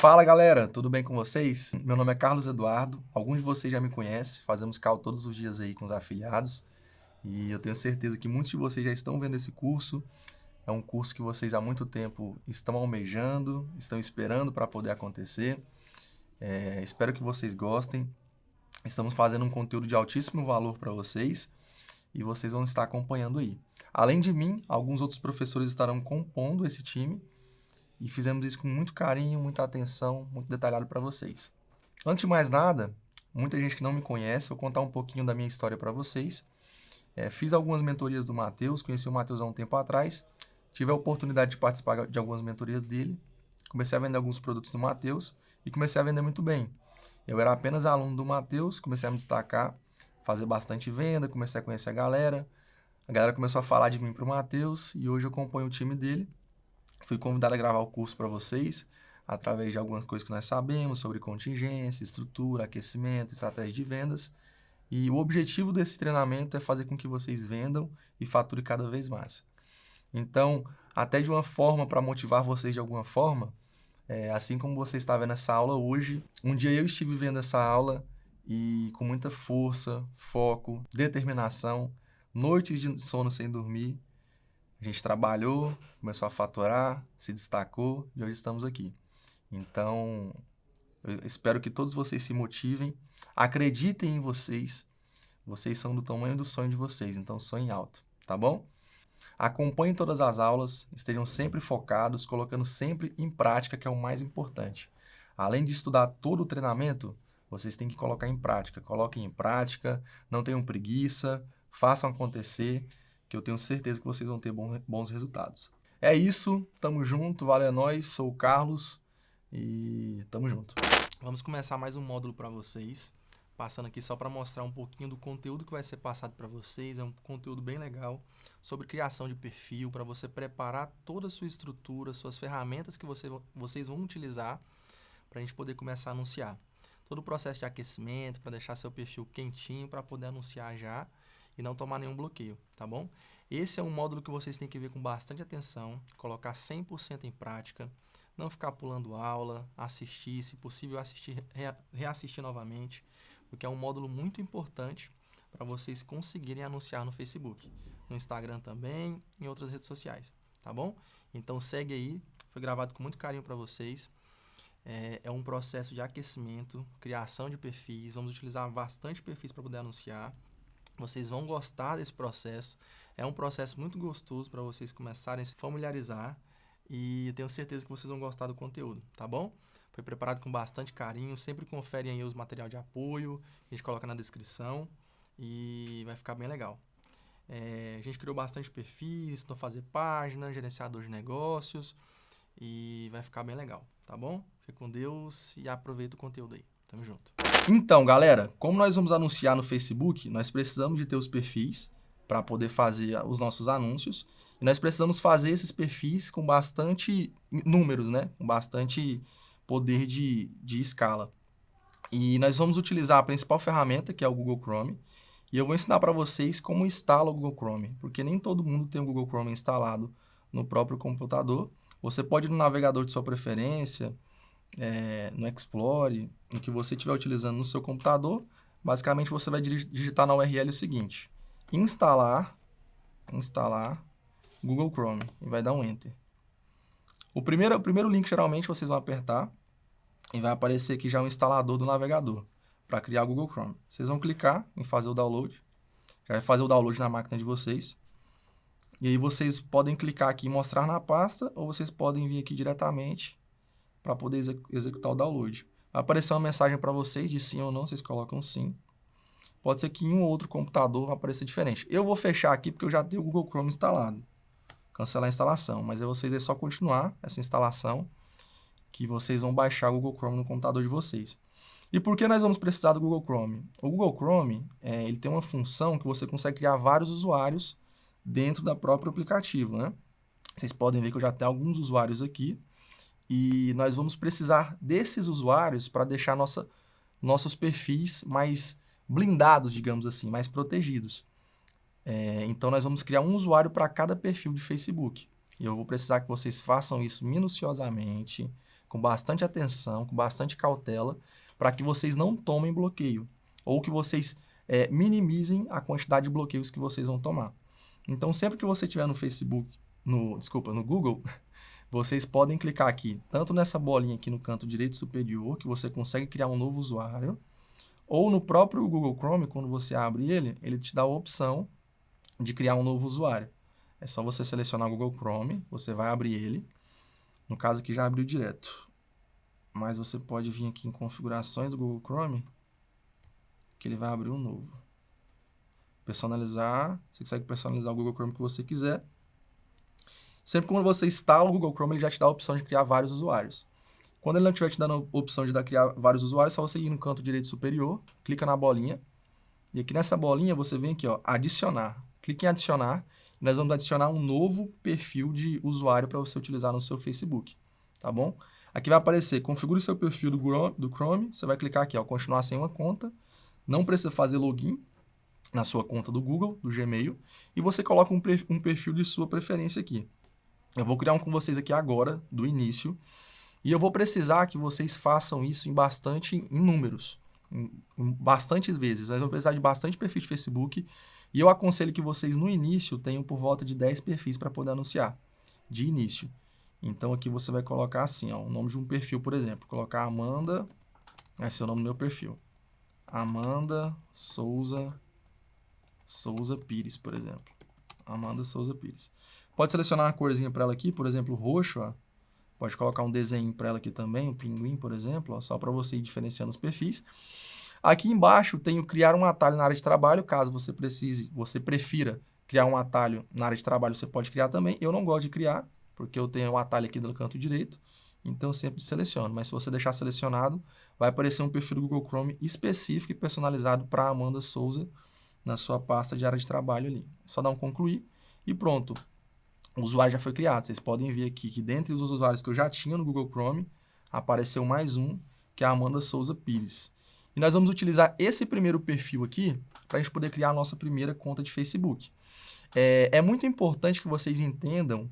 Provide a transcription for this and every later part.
Fala galera, tudo bem com vocês? Meu nome é Carlos Eduardo, alguns de vocês já me conhecem, fazemos call todos os dias aí com os afiliados e eu tenho certeza que muitos de vocês já estão vendo esse curso. É um curso que vocês há muito tempo estão almejando, estão esperando para poder acontecer. Espero que vocês gostem. Estamos fazendo um conteúdo de altíssimo valor para vocês e vocês vão estar acompanhando aí. Além de mim, alguns outros professores estarão compondo esse time e fizemos isso com muito carinho, muita atenção, muito detalhado para vocês. Antes de mais nada, muita gente que não me conhece, vou contar um pouquinho da minha história para vocês. Fiz algumas mentorias do Matheus, conheci o Matheus há um tempo atrás, tive a oportunidade de participar de algumas mentorias dele, comecei a vender alguns produtos do Matheus e comecei a vender muito bem. Eu era apenas aluno do Matheus, comecei a me destacar, fazer bastante venda, comecei a conhecer a galera começou a falar de mim para o Matheus e hoje eu acompanho o time dele. Fui convidado a gravar o curso para vocês, através de algumas coisas que nós sabemos sobre contingência, estrutura, aquecimento, estratégia de vendas. E o objetivo desse treinamento é fazer com que vocês vendam e faturem cada vez mais. Então, até de uma forma para motivar vocês de alguma forma, assim como você está vendo essa aula hoje, um dia eu estive vendo essa aula e com muita força, foco, determinação, noites de sono sem dormir, a gente trabalhou, começou a faturar, se destacou e hoje estamos aqui. Então, eu espero que todos vocês se motivem, acreditem em vocês. Vocês são do tamanho do sonho de vocês, então sonhem alto, tá bom? Acompanhem todas as aulas, estejam sempre focados, colocando sempre em prática, que é o mais importante. Além de estudar todo o treinamento, vocês têm que colocar em prática. Coloquem em prática, não tenham preguiça, façam acontecer, que eu tenho certeza que vocês vão ter bons resultados. É isso, tamo junto, valeu, é nóis, sou o Carlos e tamo junto. Vamos começar mais um módulo para vocês, passando aqui só para mostrar um pouquinho do conteúdo que vai ser passado para vocês. É um conteúdo bem legal sobre criação de perfil, para você preparar toda a sua estrutura, suas ferramentas que vocês vão utilizar para a gente poder começar a anunciar. Todo o processo de aquecimento, para deixar seu perfil quentinho, para poder anunciar já e não tomar nenhum bloqueio, tá bom? Esse é um módulo que vocês têm que ver com bastante atenção, colocar 100% em prática, não ficar pulando aula, assistir, se possível assistir, reassistir novamente, porque é um módulo muito importante para vocês conseguirem anunciar no Facebook, no Instagram também, em outras redes sociais, tá bom? Então segue aí, foi gravado com muito carinho para vocês. É um processo de aquecimento, criação de perfis, vamos utilizar bastante perfis para poder anunciar. Vocês vão gostar desse processo, é um processo muito gostoso para vocês começarem a se familiarizar e eu tenho certeza que vocês vão gostar do conteúdo, tá bom? Foi preparado com bastante carinho, sempre conferem aí os materiais de apoio, a gente coloca na descrição e vai ficar bem legal. A gente criou bastante perfis, ensinou a fazer página, gerenciador de negócios e vai ficar bem legal, tá bom? Fique com Deus e aproveita o conteúdo aí. Tamo junto. Então, galera, como nós vamos anunciar no Facebook, nós precisamos de ter os perfis para poder fazer os nossos anúncios. E nós precisamos fazer esses perfis com bastante números, né? Com bastante poder de escala. E nós vamos utilizar a principal ferramenta, que é o Google Chrome. E eu vou ensinar para vocês como instala o Google Chrome, porque nem todo mundo tem o Google Chrome instalado no próprio computador. Você pode ir no navegador de sua preferência, no Explore, no que você estiver utilizando no seu computador. Basicamente, você vai digitar na URL o seguinte: instalar Google Chrome, e vai dar um Enter. O primeiro link, geralmente, vocês vão apertar e vai aparecer aqui já o instalador do navegador para criar o Google Chrome. Vocês vão clicar em fazer o download, já vai fazer o download na máquina de vocês. E aí vocês podem clicar aqui em mostrar na pasta, ou vocês podem vir aqui diretamente para poder executar o download. Vai aparecer uma mensagem para vocês de sim ou não, vocês colocam sim. Pode ser que em um ou outro computador vai aparecer diferente. Eu vou fechar aqui porque eu já tenho o Google Chrome instalado. Cancelar a instalação, mas vocês é só continuar essa instalação que vocês vão baixar o Google Chrome no computador de vocês. E por que nós vamos precisar do Google Chrome? O Google Chrome ele tem uma função que você consegue criar vários usuários dentro da próprio aplicativo, né? Vocês podem ver que eu já tenho alguns usuários aqui. E nós vamos precisar desses usuários para deixar nossos perfis mais blindados, digamos assim, mais protegidos. Então, nós vamos criar um usuário para cada perfil de Facebook. E eu vou precisar que vocês façam isso minuciosamente, com bastante atenção, com bastante cautela, para que vocês não tomem bloqueio, ou que vocês minimizem a quantidade de bloqueios que vocês vão tomar. Então, sempre que você estiver no Facebook, no Google, vocês podem clicar aqui, tanto nessa bolinha aqui no canto direito superior, que você consegue criar um novo usuário, ou no próprio Google Chrome, quando você abre ele te dá a opção de criar um novo usuário. É só você selecionar o Google Chrome, você vai abrir ele. No caso aqui já abriu direto. Mas você pode vir aqui em configurações do Google Chrome, que ele vai abrir um novo. Personalizar, você consegue personalizar o Google Chrome que você quiser. Sempre quando você instala o Google Chrome, ele já te dá a opção de criar vários usuários. Quando ele não estiver te dando a opção de criar vários usuários, é só você ir no canto direito superior, clica na bolinha, e aqui nessa bolinha você vem aqui, ó, adicionar. Clique em adicionar, e nós vamos adicionar um novo perfil de usuário para você utilizar no seu Facebook, tá bom? Aqui vai aparecer, configure seu perfil do Chrome, você vai clicar aqui, ó, continuar sem uma conta, não precisa fazer login na sua conta do Google, do Gmail, e você coloca um perfil de sua preferência aqui. Eu vou criar um com vocês aqui agora, do início, e eu vou precisar que vocês façam isso em números, em bastantes vezes. Nós vamos precisar de bastante perfil de Facebook, e eu aconselho que vocês, no início, tenham por volta de 10 perfis para poder anunciar, de início. Então, aqui você vai colocar assim, ó, o nome de um perfil, por exemplo. Colocar Amanda, esse é o nome do meu perfil. Amanda Souza Pires, por exemplo. Amanda Souza Pires. Pode selecionar uma corzinha para ela aqui, por exemplo, roxo, ó. Pode colocar um desenho para ela aqui também, um pinguim, por exemplo, ó, só para você ir diferenciando os perfis. Aqui embaixo tem o criar um atalho na área de trabalho, caso você prefira criar um atalho na área de trabalho, você pode criar também. Eu não gosto de criar, porque eu tenho o atalho aqui no canto direito, então eu sempre seleciono. Mas se você deixar selecionado, vai aparecer um perfil do Google Chrome específico e personalizado para Amanda Souza na sua pasta de área de trabalho ali. É só dar um concluir e pronto. O usuário já foi criado. Vocês podem ver aqui que dentre os usuários que eu já tinha no Google Chrome, apareceu mais um, que é a Amanda Souza Pires. E nós vamos utilizar esse primeiro perfil aqui para a gente poder criar a nossa primeira conta de Facebook. É muito importante que vocês entendam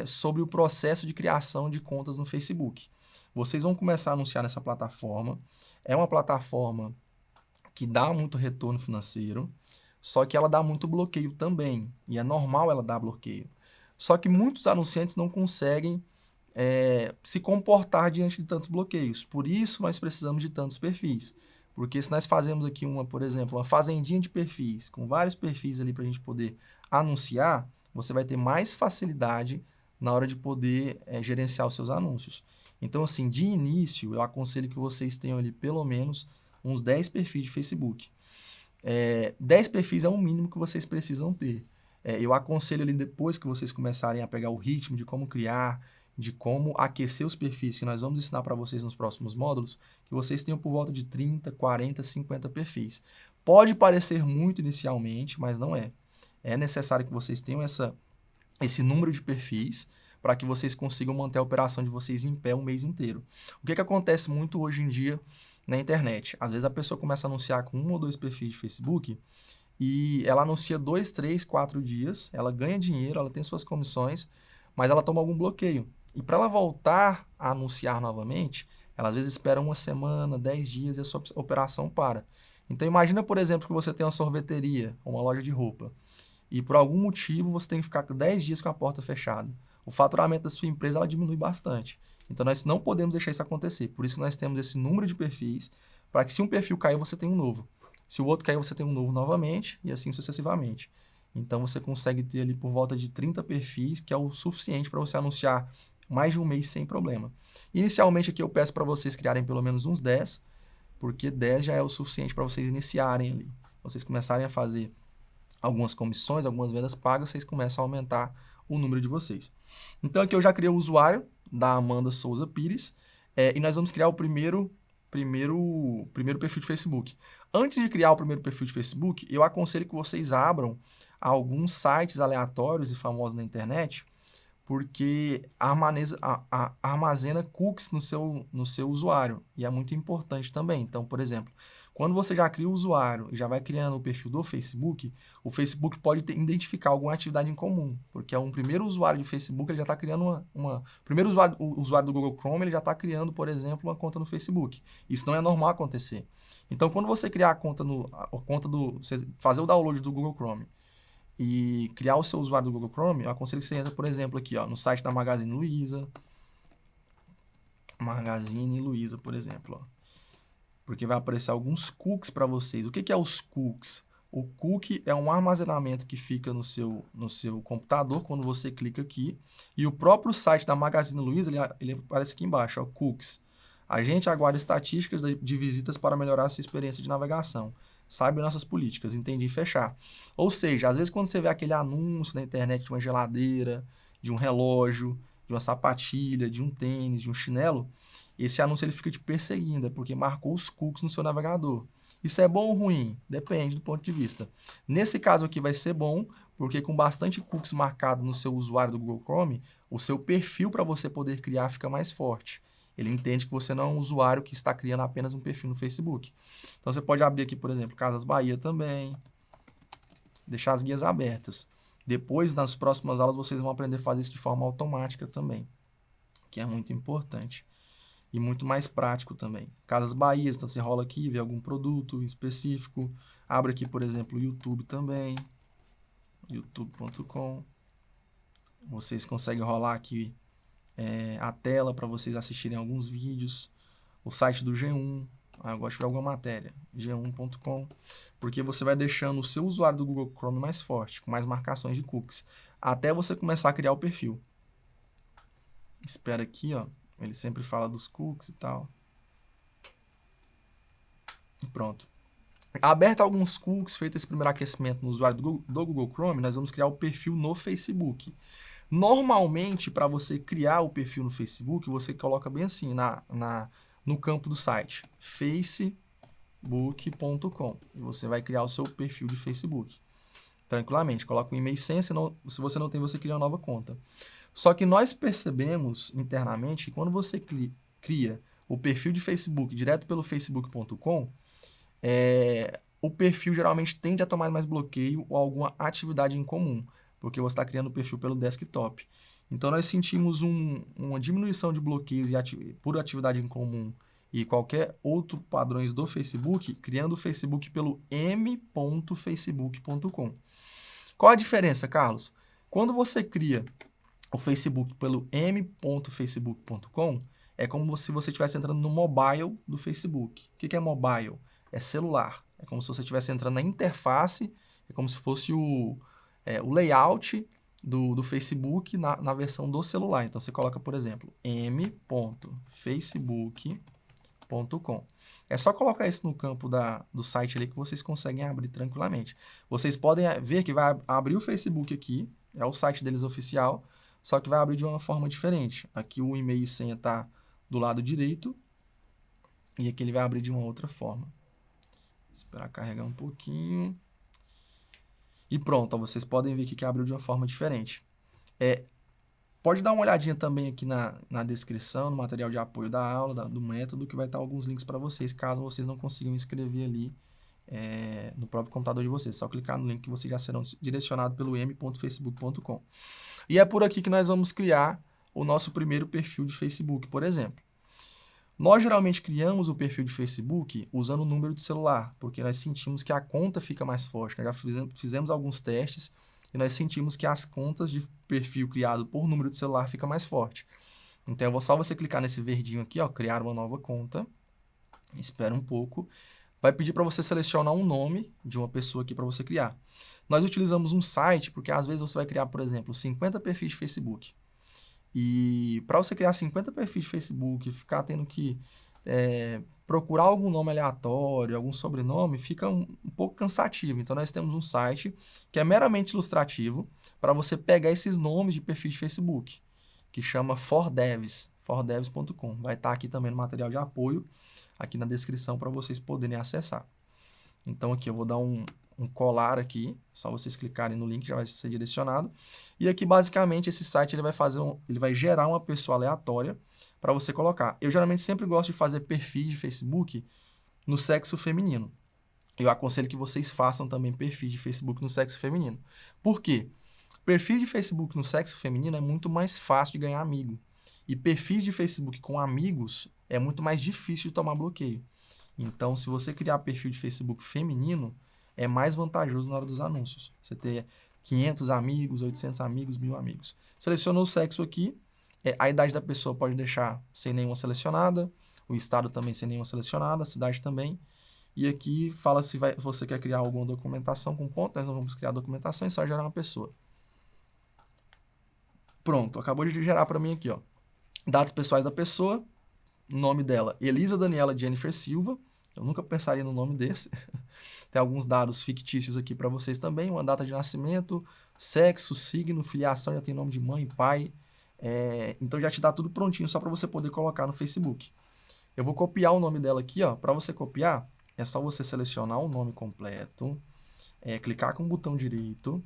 sobre o processo de criação de contas no Facebook. Vocês vão começar a anunciar nessa plataforma. É uma plataforma que dá muito retorno financeiro, só que ela dá muito bloqueio também. E é normal ela dar bloqueio. Só que muitos anunciantes não conseguem se comportar diante de tantos bloqueios. Por isso, nós precisamos de tantos perfis. Porque se nós fazemos aqui por exemplo, uma fazendinha de perfis, com vários perfis ali para a gente poder anunciar, você vai ter mais facilidade na hora de poder gerenciar os seus anúncios. Então, assim, de início, eu aconselho que vocês tenham ali pelo menos uns 10 perfis de Facebook. 10 perfis é o mínimo que vocês precisam ter. Eu aconselho ali depois que vocês começarem a pegar o ritmo de como criar, de como aquecer os perfis que nós vamos ensinar para vocês nos próximos módulos, que vocês tenham por volta de 30, 40, 50 perfis. Pode parecer muito inicialmente, mas não é. É necessário que vocês tenham esse número de perfis para que vocês consigam manter a operação de vocês em pé um mês inteiro. O que acontece muito hoje em dia na internet? Às vezes a pessoa começa a anunciar com 1 ou 2 perfis de Facebook e ela anuncia 2, 3, 4 dias, ela ganha dinheiro, ela tem suas comissões, mas ela toma algum bloqueio. E para ela voltar a anunciar novamente, ela às vezes espera 1 semana, 10 dias e a sua operação para. Então imagina, por exemplo, que você tem uma sorveteria ou uma loja de roupa e por algum motivo você tem que ficar 10 dias com a porta fechada. O faturamento da sua empresa ela diminui bastante. Então nós não podemos deixar isso acontecer. Por isso que nós temos esse número de perfis para que se um perfil cair, você tenha um novo. Se o outro cair, você tem um novo novamente e assim sucessivamente. Então você consegue ter ali por volta de 30 perfis, que é o suficiente para você anunciar mais de um mês sem problema. Inicialmente aqui eu peço para vocês criarem pelo menos uns 10, porque 10 já é o suficiente para vocês iniciarem ali. Vocês começarem a fazer algumas comissões, algumas vendas pagas, vocês começam a aumentar o número de vocês. Então aqui eu já criei o usuário da Amanda Souza Pires e nós vamos criar o primeiro perfil de Facebook. Antes de criar o primeiro perfil de Facebook, eu aconselho que vocês abram alguns sites aleatórios e famosos na internet, porque armazena cookies no seu usuário, e é muito importante também. Então, por exemplo, Quando você já cria o usuário e já vai criando o perfil do Facebook, o Facebook pode identificar alguma atividade em comum, porque é um primeiro usuário de Facebook, ele já está criando o primeiro usuário do Google Chrome, ele já está criando, por exemplo, uma conta no Facebook. Isso não é normal acontecer. Então, quando você criar você fazer o download do Google Chrome e criar o seu usuário do Google Chrome, eu aconselho que você entre, por exemplo, aqui, ó, no site da Magazine Luiza, por exemplo, ó. Porque vai aparecer alguns cookies para vocês. O que é os cookies? O cookie é um armazenamento que fica no seu computador quando você clica aqui. E o próprio site da Magazine Luiza, ele aparece aqui embaixo, ó, cookies. A gente aguarda estatísticas de visitas para melhorar a sua experiência de navegação. Saiba nossas políticas, entendi, fechar. Ou seja, às vezes quando você vê aquele anúncio na internet de uma geladeira, de um relógio, de uma sapatilha, de um tênis, de um chinelo, esse anúncio ele fica te perseguindo, é porque marcou os cookies no seu navegador. Isso é bom ou ruim? Depende do ponto de vista. Nesse caso aqui vai ser bom, porque com bastante cookies marcado no seu usuário do Google Chrome, o seu perfil para você poder criar fica mais forte. Ele entende que você não é um usuário que está criando apenas um perfil no Facebook. Então você pode abrir aqui, por exemplo, Casas Bahia também, deixar as guias abertas. Depois, nas próximas aulas, vocês vão aprender a fazer isso de forma automática também, que é muito importante. E muito mais prático também. Casas Bahia, então você rola aqui, vê algum produto específico. Abre aqui, por exemplo, o YouTube também. youtube.com. Vocês conseguem rolar aqui a tela para vocês assistirem alguns vídeos. O site do G1. Eu gosto de ver alguma matéria. G1.com. Porque você vai deixando o seu usuário do Google Chrome mais forte, com mais marcações de cookies. Até você começar a criar o perfil. Espera aqui, ó. Ele sempre fala dos cookies e tal. E pronto. Aberto alguns cookies, feito esse primeiro aquecimento no usuário do Google Chrome, nós vamos criar o perfil no Facebook. Normalmente, para você criar o perfil no Facebook, você coloca bem assim, no campo do site, facebook.com. E você vai criar o seu perfil de Facebook. Tranquilamente, coloca um e-mail e senha, se você não tem, você cria uma nova conta. Só que nós percebemos internamente que quando você cria o perfil de Facebook direto pelo facebook.com, o perfil geralmente tende a tomar mais bloqueio ou alguma atividade em comum, porque você está criando o perfil pelo desktop. Então, nós sentimos uma diminuição de bloqueios por atividade em comum e qualquer outro padrões do Facebook, criando o Facebook pelo m.facebook.com. Qual a diferença, Carlos? Quando você cria o Facebook pelo m.facebook.com, é como se você estivesse entrando no mobile do Facebook. O que é mobile? É celular. É como se você estivesse entrando na interface, é como se fosse o layout do Facebook na versão do celular. Então, você coloca, por exemplo, m.facebook.com. É só colocar isso no campo do site ali que vocês conseguem abrir tranquilamente. Vocês podem ver que vai abrir o Facebook aqui, é o site deles oficial, só que vai abrir de uma forma diferente. Aqui o e-mail e senha está do lado direito e aqui ele vai abrir de uma outra forma. Esperar carregar um pouquinho. E pronto, ó, vocês podem ver que abriu de uma forma diferente. Pode dar uma olhadinha também aqui na descrição, no material de apoio da aula, do método, que vai estar alguns links para vocês, caso vocês não consigam escrever ali no próprio computador de vocês. Só clicar no link que vocês já serão direcionados pelo m.facebook.com. E é por aqui que nós vamos criar o nosso primeiro perfil de Facebook, por exemplo. Nós geralmente criamos o perfil de Facebook usando o número de celular, porque nós sentimos que a conta fica mais forte. Nós já fizemos alguns testes e nós sentimos que as contas de perfil criado por número de celular fica mais forte. Então, só você clicar nesse verdinho aqui, ó, criar uma nova conta. Espera um pouco. Vai pedir para você selecionar um nome de uma pessoa aqui para você criar. Nós utilizamos um site, porque às vezes você vai criar, por exemplo, 50 perfis de Facebook. E para você criar 50 perfis de Facebook, ficar tendo que procurar algum nome aleatório, algum sobrenome, fica um pouco cansativo. Então, nós temos um site que é meramente ilustrativo para você pegar esses nomes de perfis de Facebook, que chama fordevs.com. Vai estar aqui também no material de apoio, aqui na descrição, para vocês poderem acessar. Então, aqui eu vou dar um colar aqui, só vocês clicarem no link, já vai ser direcionado. E aqui, basicamente, esse site ele vai gerar uma pessoa aleatória para você colocar. Eu, geralmente, sempre gosto de fazer perfis de Facebook no sexo feminino. Eu aconselho que vocês façam também perfil de Facebook no sexo feminino. Por quê? Perfil de Facebook no sexo feminino é muito mais fácil de ganhar amigo. E perfis de Facebook com amigos é muito mais difícil de tomar bloqueio. Então, se você criar perfil de Facebook feminino, é mais vantajoso na hora dos anúncios. Você ter 500 amigos, 800 amigos, 1000 amigos. Selecionou o sexo aqui, a idade da pessoa pode deixar sem nenhuma selecionada, o estado também sem nenhuma selecionada, a cidade também. E aqui fala se você quer criar alguma documentação com ponto, nós não vamos criar documentação, é só gerar uma pessoa. Pronto, acabou de gerar para mim aqui, ó. Dados pessoais da pessoa, nome dela, Elisa Daniela Jennifer Silva. Eu nunca pensaria no nome desse. Tem alguns dados fictícios aqui para vocês também, uma data de nascimento, sexo, signo, filiação, já tem nome de mãe, pai. Então já te dá tudo prontinho só para você poder colocar no Facebook. Eu vou copiar o nome dela aqui, ó. Para você copiar, é só você selecionar o nome completo, clicar com o botão direito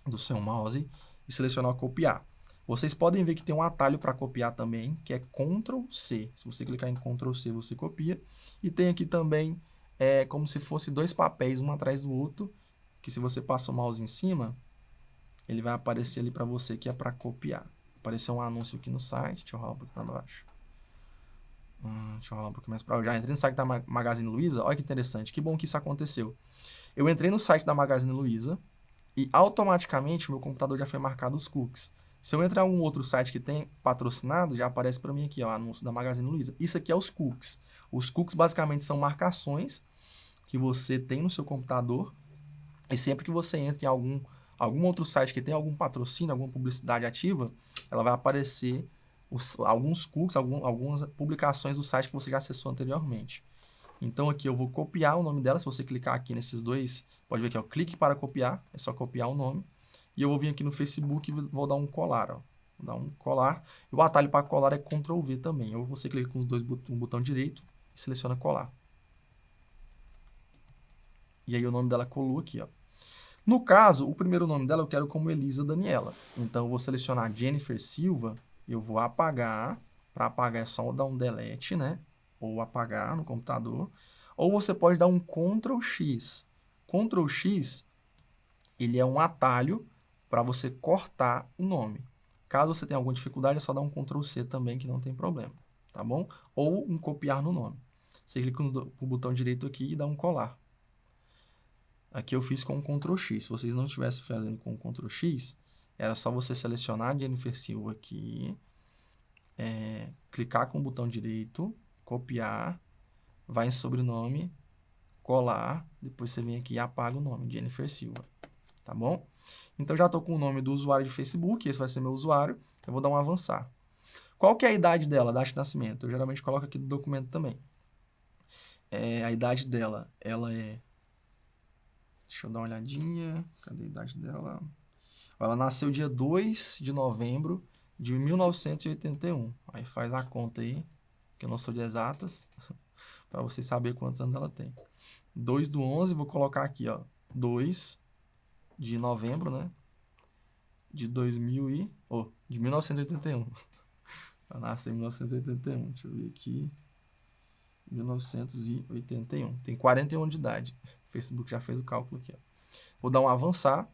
do seu mouse e selecionar copiar. Vocês podem ver que tem um atalho para copiar também, que é Ctrl C. Se você clicar em Ctrl C, você copia. E tem aqui também, como se fosse dois papéis, um atrás do outro, que se você passa o mouse em cima, ele vai aparecer ali para você que é para copiar. Apareceu um anúncio aqui no site, deixa eu rolar um pouco para baixo. Deixa eu rolar um pouquinho mais para baixo. Já entrei no site da Magazine Luiza, olha que interessante, que bom que isso aconteceu. Eu entrei no site da Magazine Luiza e automaticamente o meu computador já foi marcado os cookies. Se eu entrar em algum outro site que tem patrocinado, já aparece para mim aqui, ó, anúncio da Magazine Luiza. Isso aqui é os cookies. Os cookies basicamente são marcações que você tem no seu computador e sempre que você entra em algum outro site que tem algum patrocínio, alguma publicidade ativa, ela vai aparecer alguns cookies, algumas publicações do site que você já acessou anteriormente. Então aqui eu vou copiar o nome dela. Se você clicar aqui nesses dois, pode ver aqui, ó, clique para copiar, é só copiar o nome. E eu vou vir aqui no Facebook e vou dar um colar, ó. Vou dar um colar. E o atalho para colar é Ctrl V também. Ou você clica com os dois um botão direito e seleciona colar. E aí o nome dela colou aqui, ó. No caso, o primeiro nome dela eu quero como Elisa Daniela. Então eu vou selecionar Jennifer Silva, eu vou apagar. Para apagar é só dar um delete, né? Ou apagar no computador. Ou você pode dar um Ctrl X. Ctrl X, ele é um atalho para você cortar o nome. Caso você tenha alguma dificuldade, é só dar um Ctrl C também, que não tem problema, tá bom? Ou um copiar no nome. Você clica no botão direito aqui e dá um colar. Aqui eu fiz com um Ctrl X. Se vocês não estivessem fazendo com um Ctrl X, era só você selecionar a Jennifer Silva aqui, clicar com o botão direito, copiar, vai em sobrenome, colar, depois você vem aqui e apaga o nome, Jennifer Silva, tá bom? Então, já estou com o nome do usuário de Facebook, esse vai ser meu usuário, eu vou dar um avançar. Qual que é a idade dela, data de nascimento? Eu geralmente coloco aqui no documento também. A idade dela, ela é... Deixa eu dar uma olhadinha, cadê a idade dela? Ela nasceu dia 2 de novembro de 1981. Aí faz a conta aí, que eu não sou de exatas, para você saber quantos anos ela tem. 2/11, vou colocar aqui, ó, 2 de novembro, né? De 1981. Ela nasceu em 1981. Deixa eu ver aqui. 1981. Tem 41 de idade. O Facebook já fez o cálculo aqui, ó. Vou dar um avançar.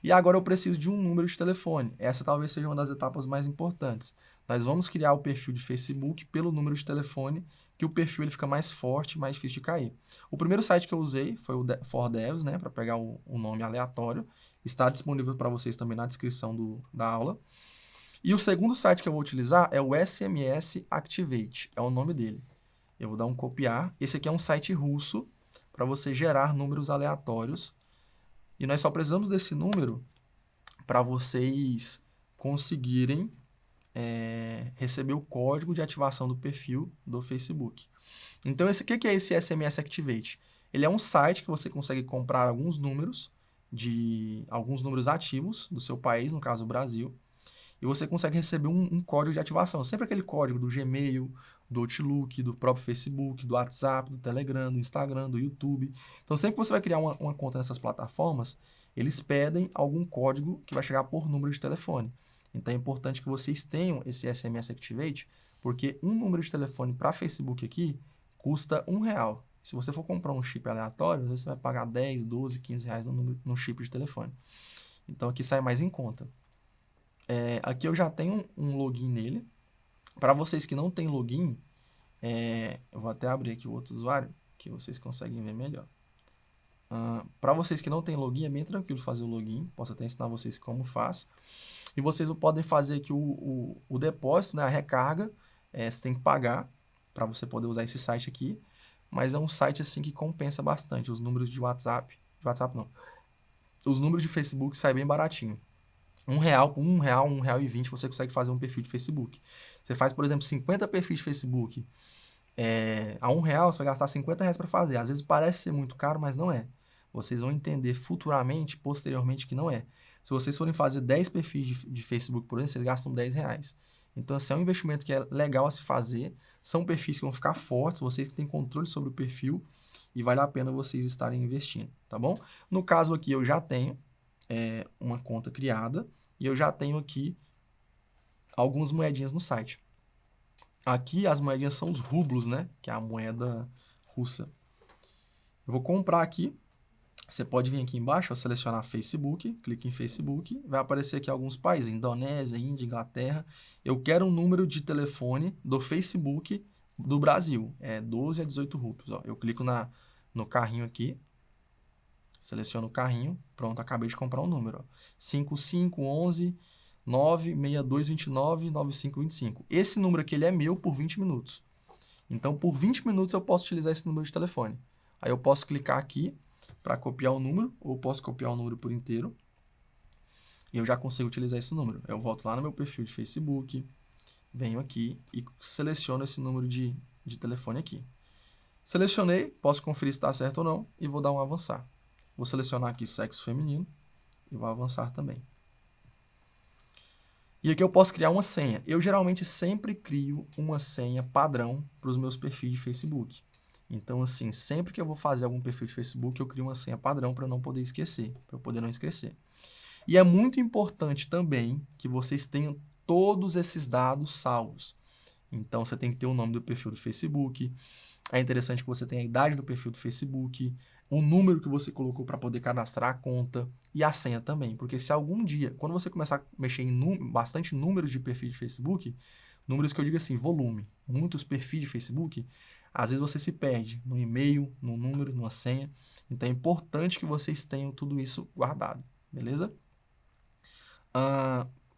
E agora eu preciso de um número de telefone. Essa talvez seja uma das etapas mais importantes. Nós vamos criar o perfil de Facebook pelo número de telefone, que o perfil ele fica mais forte, mais difícil de cair. O primeiro site que eu usei foi o ForDevs, né, para pegar o nome aleatório. Está disponível para vocês também na descrição da aula. E o segundo site que eu vou utilizar é o SMS Activate, é o nome dele. Eu vou dar um copiar. Esse aqui é um site russo para você gerar números aleatórios. E nós só precisamos desse número para vocês conseguirem receber o código de ativação do perfil do Facebook. Então, o que é esse SMS Activate? Ele é um site que você consegue comprar alguns números ativos do seu país, no caso o Brasil, e você consegue receber um código de ativação. Sempre aquele código do Gmail, do Outlook, do próprio Facebook, do WhatsApp, do Telegram, do Instagram, do YouTube. Então, sempre que você vai criar uma conta nessas plataformas, eles pedem algum código que vai chegar por número de telefone. Então, é importante que vocês tenham esse SMS Activate, porque um número de telefone para Facebook aqui custa R$1. Se você for comprar um chip aleatório, às vezes você vai pagar 10, 12, 15 reais no chip de telefone. Então aqui sai mais em conta. Aqui eu já tenho um login nele. Para vocês que não têm login, eu vou até abrir aqui o outro usuário, que vocês conseguem ver melhor. Para vocês que não têm login, é bem tranquilo fazer o login. Posso até ensinar vocês como faz. E vocês podem fazer aqui o depósito, né, a recarga. Você tem que pagar para você poder usar esse site aqui. Mas é um site assim que compensa bastante. Os números de WhatsApp não. Os números de Facebook saem bem baratinho. R$1, R$1,20 você consegue fazer um perfil de Facebook. Você faz, por exemplo, 50 perfis de Facebook a R$1, você vai gastar R$50 para fazer. Às vezes parece ser muito caro, mas não é. Vocês vão entender futuramente, posteriormente, que não é. Se vocês forem fazer 10 perfis de Facebook por ano, vocês gastam R$10. Então, assim, é um investimento que é legal a se fazer. São perfis que vão ficar fortes, vocês que têm controle sobre o perfil e vale a pena vocês estarem investindo, tá bom? No caso aqui, eu já tenho uma conta criada e eu já tenho aqui algumas moedinhas no site. Aqui as moedinhas são os rublos, né? Que é a moeda russa. Eu vou comprar aqui. Você pode vir aqui embaixo, selecionar Facebook, clique em Facebook, vai aparecer aqui alguns países, Indonésia, Índia, Inglaterra. Eu quero um número de telefone do Facebook do Brasil, 12 a 18 rúpios. Ó. Eu clico no carrinho aqui, seleciono o carrinho, pronto, acabei de comprar um número. Ó. 5511 96229 9525. Esse número aqui ele é meu por 20 minutos. Então, por 20 minutos eu posso utilizar esse número de telefone. Aí eu posso clicar aqui para copiar o número, ou posso copiar o número por inteiro, e eu já consigo utilizar esse número. Eu volto lá no meu perfil de Facebook, venho aqui e seleciono esse número de telefone aqui. Selecionei, posso conferir se está certo ou não, e vou dar um avançar. Vou selecionar aqui sexo feminino, e vou avançar também. E aqui eu posso criar uma senha. Eu geralmente sempre crio uma senha padrão para os meus perfis de Facebook. Então, assim, sempre que eu vou fazer algum perfil de Facebook, eu crio uma senha padrão para eu não poder esquecer, para eu poder não esquecer. E é muito importante também que vocês tenham todos esses dados salvos. Então, você tem que ter o nome do perfil do Facebook, é interessante que você tenha a idade do perfil do Facebook, o número que você colocou para poder cadastrar a conta e a senha também. Porque se algum dia, quando você começar a mexer em bastante números de perfil de Facebook, números que eu digo assim, volume, muitos perfis de Facebook, às vezes você se perde no e-mail, no número, numa senha. Então é importante que vocês tenham tudo isso guardado, beleza?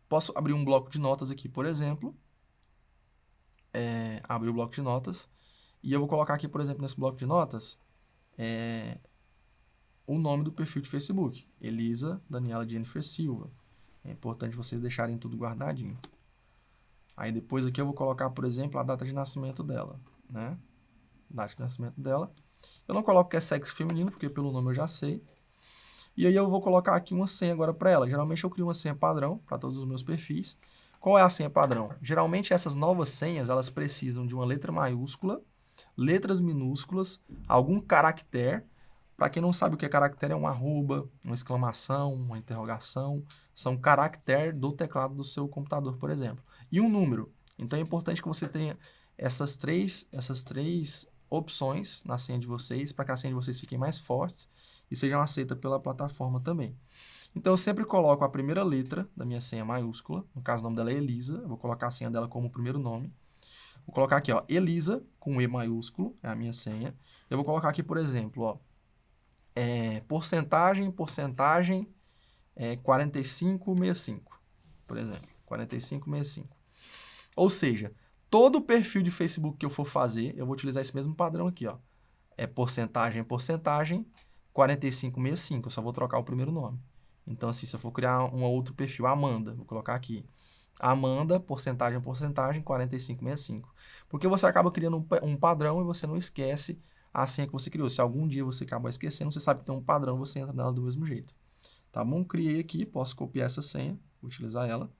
Posso abrir um bloco de notas aqui, por exemplo. Abrir o bloco de notas. E eu vou colocar aqui, por exemplo, nesse bloco de notas, o nome do perfil de Facebook. Elisa Daniela Jennifer Silva. É importante vocês deixarem tudo guardadinho. Aí depois aqui eu vou colocar, por exemplo, a data de nascimento dela, né? Data de nascimento dela. Eu não coloco que é sexo feminino, porque pelo nome eu já sei. E aí eu vou colocar aqui uma senha agora para ela. Geralmente eu crio uma senha padrão para todos os meus perfis. Qual é a senha padrão? Geralmente essas novas senhas, elas precisam de uma letra maiúscula, letras minúsculas, algum caractere. Para quem não sabe o que é caractere, é um arroba, uma exclamação, uma interrogação. São caracteres do teclado do seu computador, por exemplo. E um número. Então é importante que você tenha essas três opções na senha de vocês, para que a senha de vocês fiquem mais fortes e sejam aceitas pela plataforma também. Então eu sempre coloco a primeira letra da minha senha maiúscula, no caso o nome dela é Elisa, eu vou colocar a senha dela como primeiro nome. Vou colocar aqui, ó, Elisa, com E maiúsculo, é a minha senha. Eu vou colocar aqui, por exemplo, ó, porcentagem, 4565, por exemplo, 4565. Ou seja, todo perfil de Facebook que eu for fazer, eu vou utilizar esse mesmo padrão aqui, ó. Porcentagem, 4565, eu só vou trocar o primeiro nome. Então, assim, se eu for criar um outro perfil, Amanda, vou colocar aqui. Amanda, porcentagem, 4565. Porque você acaba criando um padrão e você não esquece a senha que você criou. Se algum dia você acabar esquecendo, você sabe que tem um padrão, você entra nela do mesmo jeito. Tá bom? Criei aqui, posso copiar essa senha, vou utilizar ela.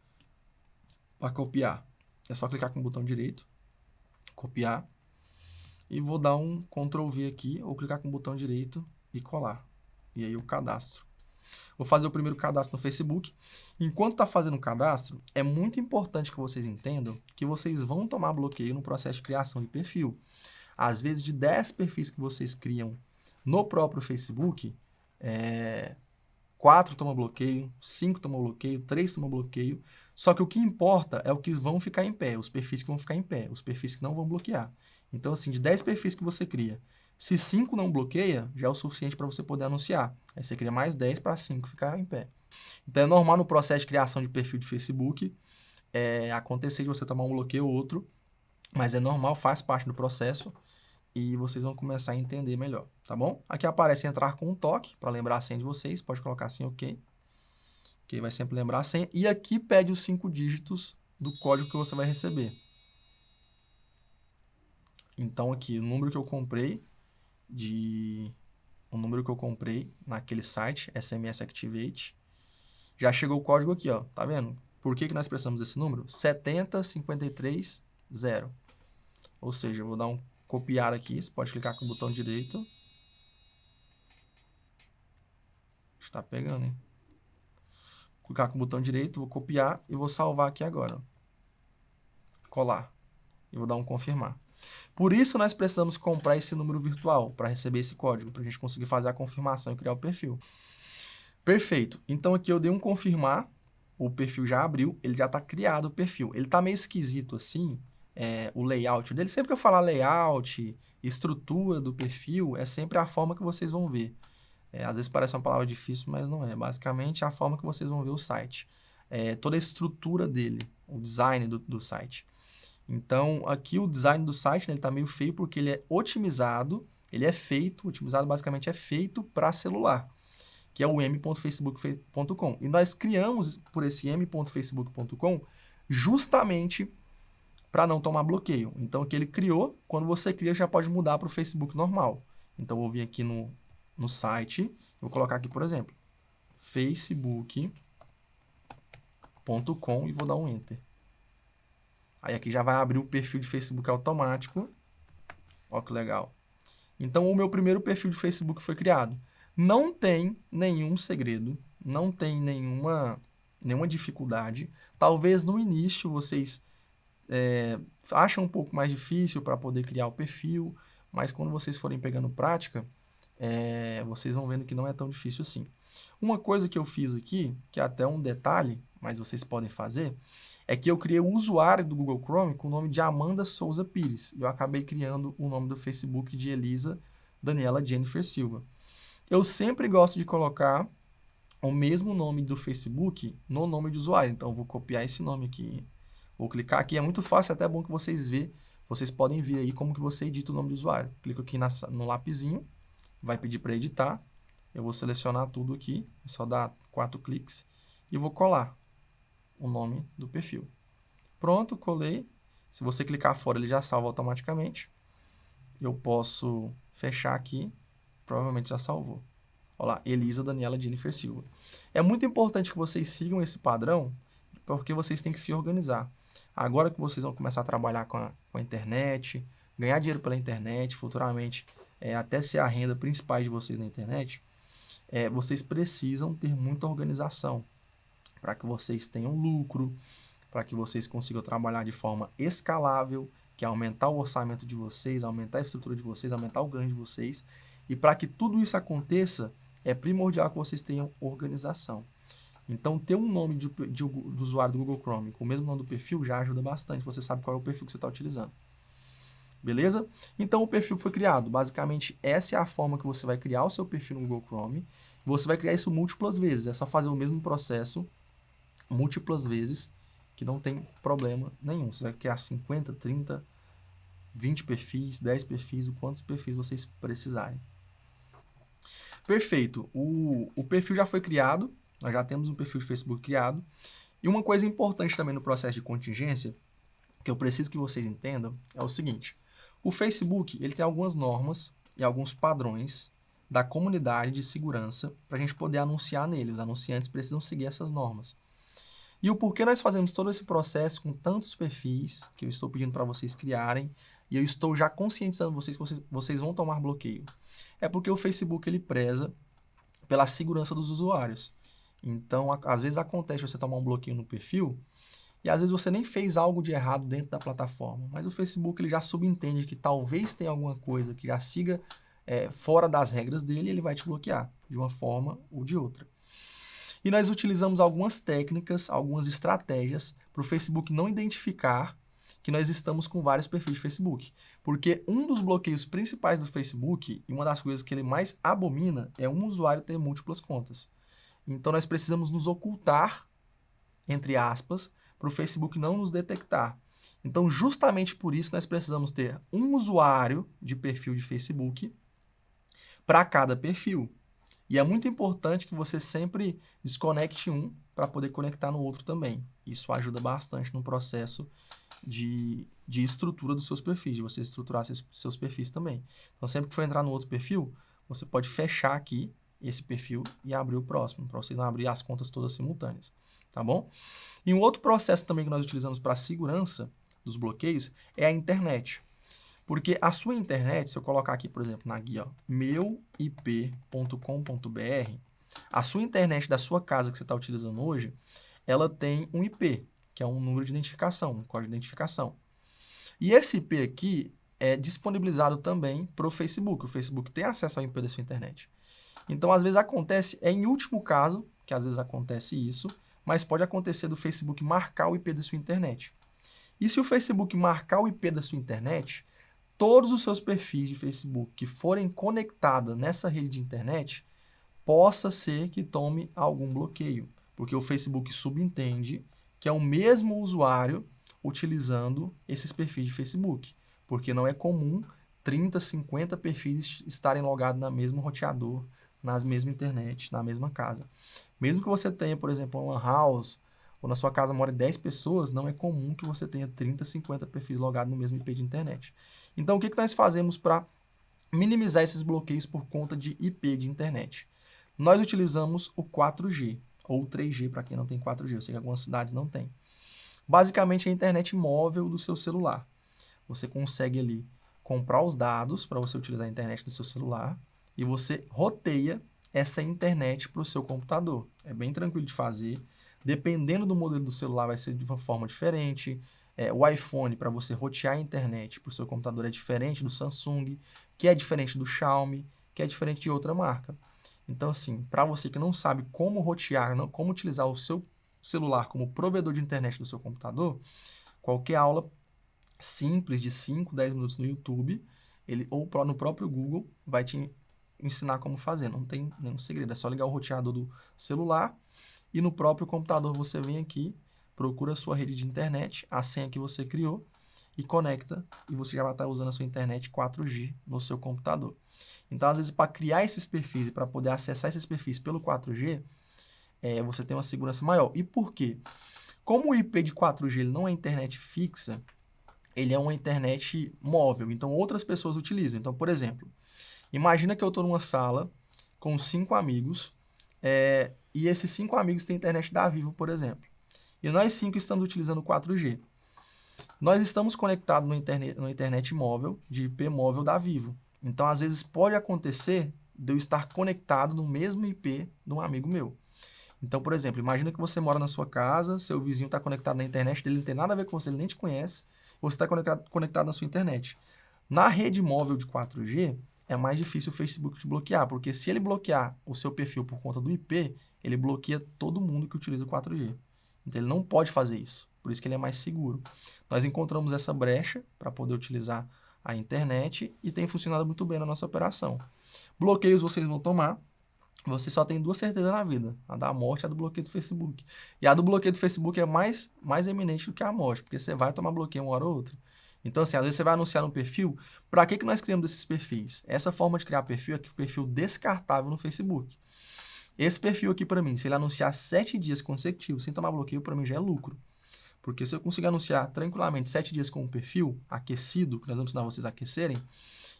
Para copiar, é só clicar com o botão direito, copiar, e vou dar um Ctrl V aqui, ou clicar com o botão direito e colar. E aí eu cadastro. Vou fazer o primeiro cadastro no Facebook. Enquanto está fazendo o cadastro, é muito importante que vocês entendam que vocês vão tomar bloqueio no processo de criação de perfil. Às vezes, de 10 perfis que vocês criam no próprio Facebook, 4 tomam bloqueio, 5 tomam bloqueio, 3 tomam bloqueio. Só que o que importa é o que vão ficar em pé, os perfis que vão ficar em pé, os perfis que não vão bloquear. Então, assim, de 10 perfis que você cria, se 5 não bloqueia, já é o suficiente para você poder anunciar. Aí você cria mais 10 para 5 ficar em pé. Então, é normal no processo de criação de perfil de Facebook acontecer de você tomar um bloqueio ou outro, mas é normal, faz parte do processo e vocês vão começar a entender melhor, tá bom? Aqui aparece entrar com um toque, para lembrar a senha de vocês, pode colocar assim, ok. Ok, vai sempre lembrar a senha. E aqui pede os 5 dígitos do código que você vai receber. Então, aqui, o número que eu comprei naquele site, SMS Activate, já chegou o código aqui, ó, tá vendo? Por que nós precisamos desse número? 70530. Ou seja, eu vou dar um copiar aqui, você pode clicar com o botão direito. Está pegando, hein? Clicar com o botão direito, vou copiar e vou salvar aqui agora. Colar. E vou dar um confirmar. Por isso, nós precisamos comprar esse número virtual para receber esse código, para a gente conseguir fazer a confirmação e criar o perfil. Perfeito. Então, aqui eu dei um confirmar, o perfil já abriu, ele já está criado o perfil. Ele está meio esquisito assim, o layout dele. Sempre que eu falar layout, estrutura do perfil, é sempre a forma que vocês vão ver. Às vezes parece uma palavra difícil, mas não é. Basicamente, é a forma que vocês vão ver o site. Toda a estrutura dele, o design do site. Então, aqui o design do site, né, ele está meio feio porque ele é otimizado, otimizado basicamente é feito para celular, que é o m.facebook.com. E nós criamos por esse m.facebook.com justamente para não tomar bloqueio. Então, o que ele criou, quando você cria, já pode mudar para o Facebook normal. Então, eu vou vir aqui no site, vou colocar aqui, por exemplo, facebook.com e vou dar um Enter. Aí aqui já vai abrir o perfil de Facebook automático. Olha que legal. Então, o meu primeiro perfil de Facebook foi criado. Não tem nenhum segredo, não tem nenhuma dificuldade. Talvez no início vocês acham um pouco mais difícil para poder criar o perfil, mas quando vocês forem pegando prática, vocês vão vendo que não é tão difícil assim. Uma coisa que eu fiz aqui, que é até um detalhe, mas vocês podem fazer, é que eu criei o usuário do Google Chrome com o nome de Amanda Souza Pires. Eu acabei criando o nome do Facebook de Elisa Daniela Jennifer Silva. Eu sempre gosto de colocar o mesmo nome do Facebook no nome de usuário. Então, eu vou copiar esse nome aqui. Vou clicar aqui. É muito fácil, é até bom que vocês podem ver aí como que você edita o nome do usuário. Clico aqui no lapisinho, vai pedir para editar. Eu vou selecionar tudo aqui, é só dar 4 cliques e vou colar o nome do perfil. Pronto, colei. Se você clicar fora, ele já salva automaticamente. Eu posso fechar aqui, provavelmente já salvou. Olha lá, Elisa Daniela Jennifer Silva. É muito importante que vocês sigam esse padrão, porque vocês têm que se organizar. Agora que vocês vão começar a trabalhar com a internet, ganhar dinheiro pela internet, futuramente até ser a renda principal de vocês na internet, vocês precisam ter muita organização para que vocês tenham lucro, para que vocês consigam trabalhar de forma escalável, que é aumentar o orçamento de vocês, aumentar a estrutura de vocês, aumentar o ganho de vocês. E para que tudo isso aconteça, é primordial que vocês tenham organização. Então, ter um nome do usuário do Google Chrome com o mesmo nome do perfil já ajuda bastante. Você sabe qual é o perfil que você está utilizando. Beleza? Então, o perfil foi criado. Basicamente, essa é a forma que você vai criar o seu perfil no Google Chrome. Você vai criar isso múltiplas vezes. É só fazer o mesmo processo múltiplas vezes, que não tem problema nenhum. Você vai criar 50, 30, 20 perfis, 10 perfis, o quantos perfis vocês precisarem. Perfeito. O perfil já foi criado. Nós já temos um perfil de Facebook criado. E uma coisa importante também no processo de contingência, que eu preciso que vocês entendam, é o seguinte. O Facebook ele tem algumas normas e alguns padrões da comunidade de segurança para a gente poder anunciar nele. Os anunciantes precisam seguir essas normas. E o porquê nós fazemos todo esse processo com tantos perfis que eu estou pedindo para vocês criarem e eu estou já conscientizando vocês que vocês vão tomar bloqueio. É porque o Facebook ele preza pela segurança dos usuários. Então, às vezes acontece você tomar um bloqueio no perfil e às vezes você nem fez algo de errado dentro da plataforma, mas o Facebook ele já subentende que talvez tenha alguma coisa que já siga fora das regras dele e ele vai te bloquear de uma forma ou de outra. E nós utilizamos algumas técnicas, algumas estratégias para o Facebook não identificar que nós estamos com vários perfis de Facebook. Porque um dos bloqueios principais do Facebook, e uma das coisas que ele mais abomina, é um usuário ter múltiplas contas. Então nós precisamos nos ocultar, entre aspas, para o Facebook não nos detectar. Então justamente por isso nós precisamos ter um usuário de perfil de Facebook para cada perfil. E é muito importante que você sempre desconecte um para poder conectar no outro também. Isso ajuda bastante no processo de estrutura dos seus perfis, de você estruturar seus perfis também. Então, sempre que for entrar no outro perfil, você pode fechar aqui esse perfil e abrir o próximo, para vocês não abrir as contas todas simultâneas, tá bom? E um outro processo também que nós utilizamos para a segurança dos bloqueios é a internet. Porque a sua internet, se eu colocar aqui, por exemplo, na guia meuip.com.br, a sua internet da sua casa que você está utilizando hoje, ela tem um IP, que é um número de identificação, um código de identificação. E esse IP aqui é disponibilizado também para o Facebook. O Facebook tem acesso ao IP da sua internet. Então, às vezes acontece, em último caso, que às vezes acontece isso, mas pode acontecer do Facebook marcar o IP da sua internet. E se o Facebook marcar o IP da sua internet, todos os seus perfis de Facebook que forem conectados nessa rede de internet, possa ser que tome algum bloqueio, porque o Facebook subentende que é o mesmo usuário utilizando esses perfis de Facebook, porque não é comum 30, 50 perfis estarem logados na mesmo roteador, nas mesmas internet, na mesma casa. Mesmo que você tenha, por exemplo, uma lan house, ou na sua casa mora 10 pessoas, não é comum que você tenha 30, 50 perfis logados no mesmo IP de internet. Então, o que nós fazemos para minimizar esses bloqueios por conta de IP de internet? Nós utilizamos o 4G, ou 3G para quem não tem 4G. Eu sei que algumas cidades não têm. Basicamente, é a internet móvel do seu celular. Você consegue ali comprar os dados para você utilizar a internet do seu celular e você roteia essa internet para o seu computador. É bem tranquilo de fazer. Dependendo do modelo do celular, vai ser de uma forma diferente. O iPhone, para você rotear a internet para o seu computador, é diferente do Samsung, que é diferente do Xiaomi, que é diferente de outra marca. Então, assim, para você que não sabe como rotear, como utilizar o seu celular como provedor de internet do seu computador, qualquer aula simples de 5, 10 minutos no YouTube, ou no próprio Google, vai te ensinar como fazer. Não tem nenhum segredo, é só ligar o roteador do celular e no próprio computador você vem aqui, procura a sua rede de internet, a senha que você criou e conecta e você já vai estar usando a sua internet 4G no seu computador. Então, às vezes, para criar esses perfis e para poder acessar esses perfis pelo 4G, você tem uma segurança maior. E por quê? Como o IP de 4G ele não é internet fixa, ele é uma internet móvel, então outras pessoas utilizam. Então, por exemplo, imagina que eu estou numa sala com 5 amigos, e esses 5 amigos têm internet da Vivo, por exemplo. E nós 5 estamos utilizando 4G. Nós estamos conectados numa internet móvel, de IP móvel da Vivo. Então, às vezes, pode acontecer de eu estar conectado no mesmo IP de um amigo meu. Então, por exemplo, imagina que você mora na sua casa, seu vizinho está conectado na internet dele, não tem nada a ver com você, ele nem te conhece, você está conectado na sua internet. Na rede móvel de 4G, é mais difícil o Facebook te bloquear, porque se ele bloquear o seu perfil por conta do IP, ele bloqueia todo mundo que utiliza o 4G. Então, ele não pode fazer isso, por isso que ele é mais seguro. Nós encontramos essa brecha para poder utilizar a internet e tem funcionado muito bem na nossa operação. Bloqueios vocês vão tomar. Você só tem 2 certezas na vida, a da morte e a do bloqueio do Facebook. E a do bloqueio do Facebook é mais eminente do que a morte, porque você vai tomar bloqueio uma hora ou outra. Então, assim, às vezes você vai anunciar no perfil. Para que nós criamos esses perfis? Essa forma de criar perfil é perfil descartável no Facebook. Esse perfil aqui, para mim, se ele anunciar 7 dias consecutivos sem tomar bloqueio, para mim já é lucro. Porque se eu conseguir anunciar tranquilamente 7 dias com um perfil aquecido, que nós vamos ensinar vocês a aquecerem,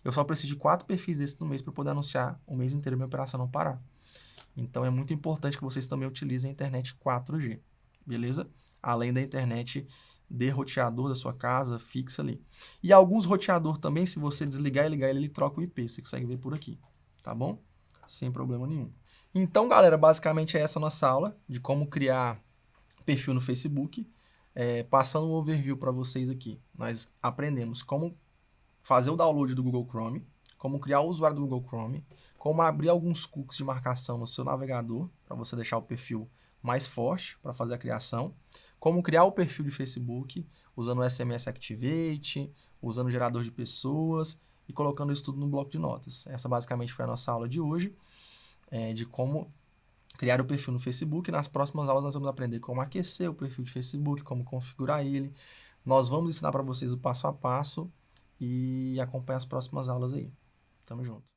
eu só preciso de 4 perfis desses no mês para poder anunciar o mês inteiro e minha operação não parar. Então, é muito importante que vocês também utilizem a internet 4G, beleza? Além da internet de roteador da sua casa, fixa ali. E alguns roteador também, se você desligar e ligar ele troca o IP. Você consegue ver por aqui, tá bom? Sem problema nenhum. Então, galera, basicamente é essa a nossa aula de como criar perfil no Facebook. Passando um overview para vocês aqui, nós aprendemos como fazer o download do Google Chrome, como criar o usuário do Google Chrome, como abrir alguns cookies de marcação no seu navegador, para você deixar o perfil mais forte para fazer a criação, como criar o perfil de Facebook, usando o SMS Activate, usando o gerador de pessoas e colocando isso tudo no bloco de notas. Essa basicamente foi a nossa aula de hoje, de como criar o perfil no Facebook. Nas próximas aulas nós vamos aprender como aquecer o perfil de Facebook, como configurar ele. Nós vamos ensinar para vocês o passo a passo e acompanhe as próximas aulas aí. Tamo junto.